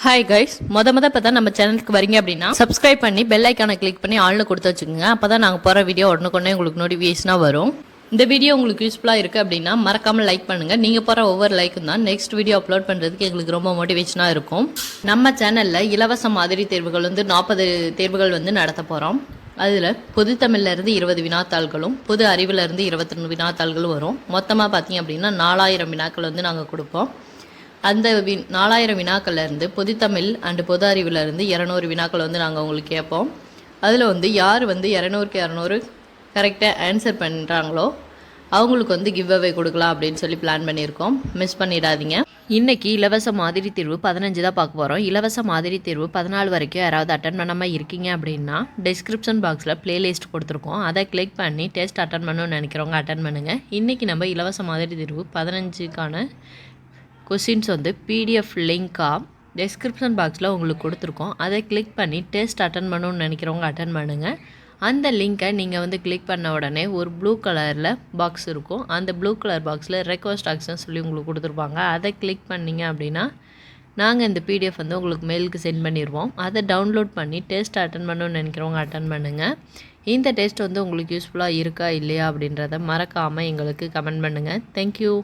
Hi guys, மொத இப்போ தான் நம்ம சேனலுக்கு வரீங்க அப்படின்னா சப்ஸ்கிரைப் பண்ணி பெல் ஐக்கானை கிளிக் பண்ணி ஆள்னு கொடுத்து வச்சுக்கோங்க. அப்போ தான் நாங்கள் போகிற வீடியோ உடனுக்குடனே உங்களுக்கு நோட்டிஃபிகேஷனாக வரும். இந்த வீடியோ உங்களுக்கு யூஸ்ஃபுல்லாக இருக்குது அப்படின்னா மறக்காமல் லைக் பண்ணுங்கள். நீங்கள் போகிற ஒவ்வொரு லைக்கும் தான் நெக்ஸ்ட் வீடியோ அப்லோட் பண்ணுறதுக்கு எங்களுக்கு ரொம்ப மோட்டிவேஷனாக இருக்கும். நம்ம சேனலில் இலவச மாதிரி தேர்வுகள் 40 தேர்வுகள் நடத்த போகிறோம். அதில் பொது தமிழ்லேருந்து 20 வினாத்தாள்களும் பொது அறிவிலேருந்து 22 வினாத்தாள்களும் வரும். மொத்தமாக பார்த்தீங்க அப்படின்னா 4000 வினாக்கள் நாங்கள் கொடுப்போம். அந்த 4000 வினாக்கள்லேருந்து பொதுத்தமிழ் அண்டு பொது அறிவிலேருந்து 200 வினாக்கள் நாங்கள் உங்களுக்கு கேட்போம். அதில் யார் 200க்கு 200 கரெக்டாக ஆன்சர் பண்ணுறாங்களோ அவங்களுக்கு கிவ் அவே கொடுக்கலாம் அப்படின்னு சொல்லி பிளான் பண்ணியிருக்கோம். மிஸ் பண்ணிடாதீங்க. இன்றைக்கி இலவச மாதிரி தேர்வு 15 தான் பார்க்க போகிறோம். இலவச மாதிரி தேர்வு 14 வரைக்கும் யாராவது அட்டன் பண்ணாமல் இருக்கீங்க அப்படின்னா டிஸ்கிரிப்ஷன் பாக்ஸில் ப்ளேலிஸ்ட் கொடுத்துருக்கோம். அதை கிளிக் பண்ணி டெஸ்ட் அட்டன் பண்ணணும்னு நினைக்கிறவங்க அட்டன் பண்ணுங்கள். இன்றைக்கி நம்ம இலவச மாதிரி தேர்வு 15க்கான கொஷின்ஸ் பிடிஎஃப் லிங்காக டெஸ்கிரிப்ஷன் பாக்ஸில் உங்களுக்கு கொடுத்துருக்கோம். அதை கிளிக் பண்ணி டெஸ்ட் அட்டன் பண்ணணும்னு நினைக்கிறவங்க அட்டன் பண்ணுங்கள். அந்த லிங்க்கை நீங்கள் கிளிக் பண்ண உடனே ஒரு ப்ளூ கலரில் பாக்ஸ் இருக்கும். அந்த ப்ளூ கலர் பாக்ஸில் ரெக்வஸ்ட் ஆக்ஷன் சொல்லி உங்களுக்கு கொடுத்துருப்பாங்க. அதை கிளிக் பண்ணிங்க அப்படின்னா நாங்கள் இந்த பிடிஎஃப் உங்களுக்கு மெயிலுக்கு சென்ட் பண்ணிடுவோம். அதை டவுன்லோட் பண்ணி டெஸ்ட் அட்டன் பண்ணணும்னு நினைக்கிறவங்க அட்டன் பண்ணுங்கள். இந்த டெஸ்ட் உங்களுக்கு யூஸ்ஃபுல்லாக இருக்கா இல்லையா அப்படின்றத மறக்காமல் எங்களுக்கு கமெண்ட் பண்ணுங்கள். தேங்க்யூ.